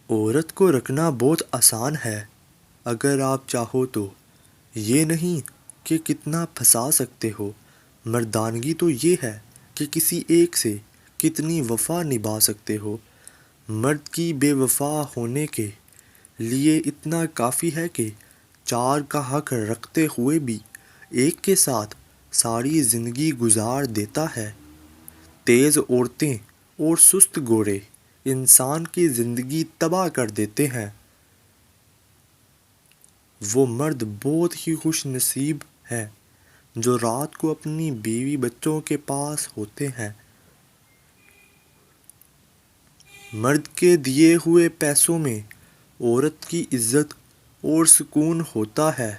عورت کو رکھنا بہت آسان ہے اگر آپ چاہو تو، یہ نہیں کہ کتنا پھنسا سکتے ہو۔ مردانگی تو یہ ہے کہ کسی ایک سے کتنی وفا نبھا سکتے ہو۔ مرد کی بے وفا ہونے کے لیے اتنا کافی ہے کہ چار کا حق رکھتے ہوئے بھی ایک کے ساتھ ساری زندگی گزار دیتا ہے۔ تیز عورتیں اور سست گھوڑے انسان کی زندگی تباہ کر دیتے ہیں۔ وہ مرد بہت ہی خوش نصیب ہے جو رات کو اپنی بیوی بچوں کے پاس ہوتے ہیں۔ مرد کے دیے ہوئے پیسوں میں عورت کی عزت اور سکون ہوتا ہے۔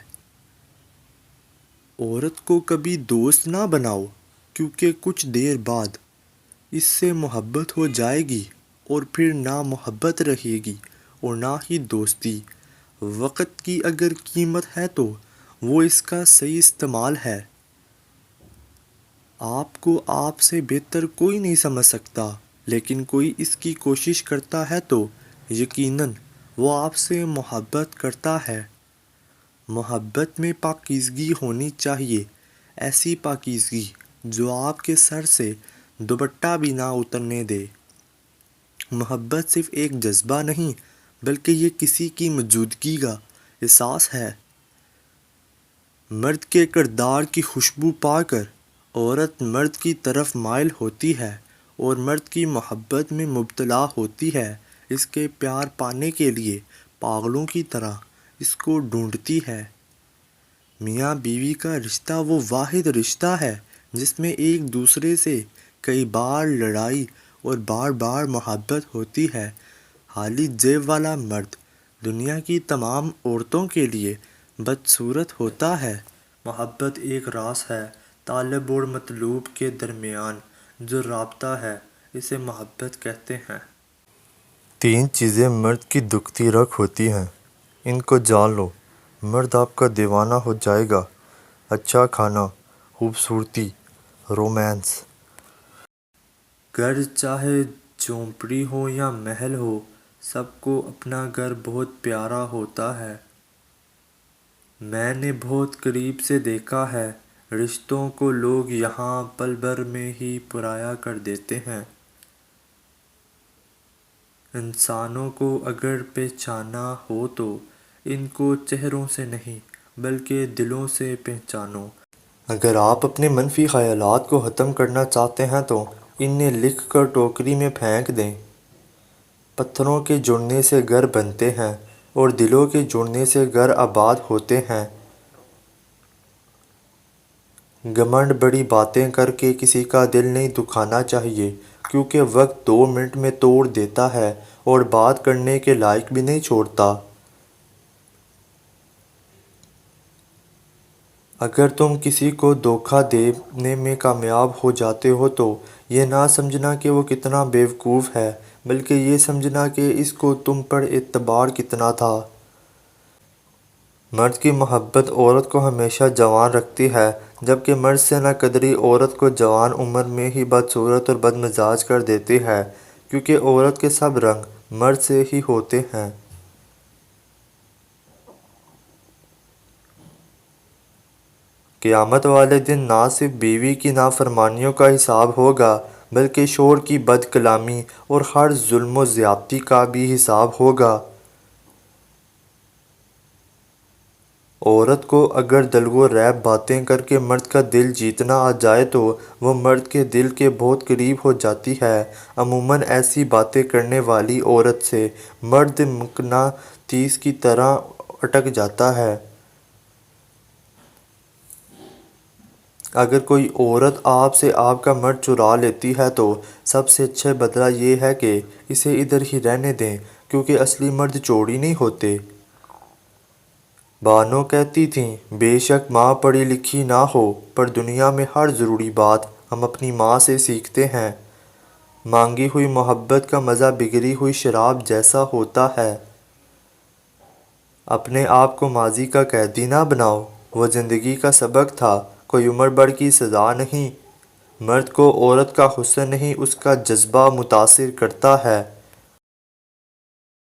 عورت کو کبھی دوست نہ بناؤ، کیونکہ کچھ دیر بعد اس سے محبت ہو جائے گی اور پھر نہ محبت رہے گی اور نہ ہی دوستی۔ وقت کی اگر قیمت ہے تو وہ اس کا صحیح استعمال ہے۔ آپ کو آپ سے بہتر کوئی نہیں سمجھ سکتا، لیکن کوئی اس کی کوشش کرتا ہے تو یقیناً وہ آپ سے محبت کرتا ہے۔ محبت میں پاکیزگی ہونی چاہیے، ایسی پاکیزگی جو آپ کے سر سے دوپٹہ بھی نہ اترنے دے۔ محبت صرف ایک جذبہ نہیں بلکہ یہ کسی کی موجودگی کا احساس ہے۔ مرد کے کردار کی خوشبو پا کر عورت مرد کی طرف مائل ہوتی ہے اور مرد کی محبت میں مبتلا ہوتی ہے۔ اس کے پیار پانے کے لیے پاگلوں کی طرح اس کو ڈھونڈتی ہے۔ میاں بیوی کا رشتہ وہ واحد رشتہ ہے جس میں ایک دوسرے سے کئی بار لڑائی اور بار بار محبت ہوتی ہے۔ خالی جیب والا مرد دنیا کی تمام عورتوں کے لیے بدصورت ہوتا ہے۔ محبت ایک راز ہے طالب اور مطلوب کے درمیان جو رابطہ ہے، اسے محبت کہتے ہیں۔ 3 چیزیں مرد کی دکھتی رکھ ہوتی ہیں، ان کو جان لو، مرد آپ کا دیوانہ ہو جائے گا۔ اچھا کھانا، خوبصورتی، رومانس۔ گھر چاہے جھونپڑی ہو یا محل ہو، سب کو اپنا گھر بہت پیارا ہوتا ہے۔ میں نے بہت قریب سے دیکھا ہے، رشتوں کو لوگ یہاں پل بھر میں ہی پرایا کر دیتے ہیں۔ انسانوں کو اگر پہچاننا ہو تو ان کو چہروں سے نہیں بلکہ دلوں سے پہچانو۔ اگر آپ اپنے منفی خیالات کو ختم کرنا چاہتے ہیں تو انہیں لکھ کر ٹوکری میں پھینک دیں۔ پتھروں کے جڑنے سے گھر بنتے ہیں اور دلوں کے جڑنے سے گھر آباد ہوتے ہیں۔ گھمنڈ بڑی باتیں کر کے کسی کا دل نہیں دکھانا چاہیے، کیونکہ وقت 2 منٹ میں توڑ دیتا ہے اور بات کرنے کے لائق بھی نہیں چھوڑتا۔ اگر تم کسی کو دھوکہ دینے میں کامیاب ہو جاتے ہو تو یہ نہ سمجھنا کہ وہ کتنا بیوقوف ہے، بلکہ یہ سمجھنا کہ اس کو تم پر اعتبار کتنا تھا۔ مرد کی محبت عورت کو ہمیشہ جوان رکھتی ہے، جبکہ مرد سے نہ قدری عورت کو جوان عمر میں ہی بدصورت اور بدمزاج کر دیتی ہے، کیونکہ عورت کے سب رنگ مرد سے ہی ہوتے ہیں۔ قیامت والے دن نہ صرف بیوی کی نافرمانیوں کا حساب ہوگا بلکہ شوہر کی بد کلامی اور ہر ظلم و زیادتی کا بھی حساب ہوگا۔ عورت کو اگر دلگو ریب باتیں کر کے مرد کا دل جیتنا آ جائے تو وہ مرد کے دل کے بہت قریب ہو جاتی ہے۔ عموماً ایسی باتیں کرنے والی عورت سے مرد مقناطیس کی طرح اٹک جاتا ہے۔ اگر کوئی عورت آپ سے آپ کا مرد چرا لیتی ہے تو سب سے اچھا بدلہ یہ ہے کہ اسے ادھر ہی رہنے دیں، کیونکہ اصلی مرد چوڑی نہیں ہوتے۔ بانو کہتی تھیں، بے شک ماں پڑھی لکھی نہ ہو، پر دنیا میں ہر ضروری بات ہم اپنی ماں سے سیکھتے ہیں۔ مانگی ہوئی محبت کا مزہ بگڑی ہوئی شراب جیسا ہوتا ہے۔ اپنے آپ کو ماضی کا قیدی نہ بناؤ، وہ زندگی کا سبق تھا، کوئی عمر بھر کی سزا نہیں۔ مرد کو عورت کا حسن نہیں، اس کا جذبہ متاثر کرتا ہے۔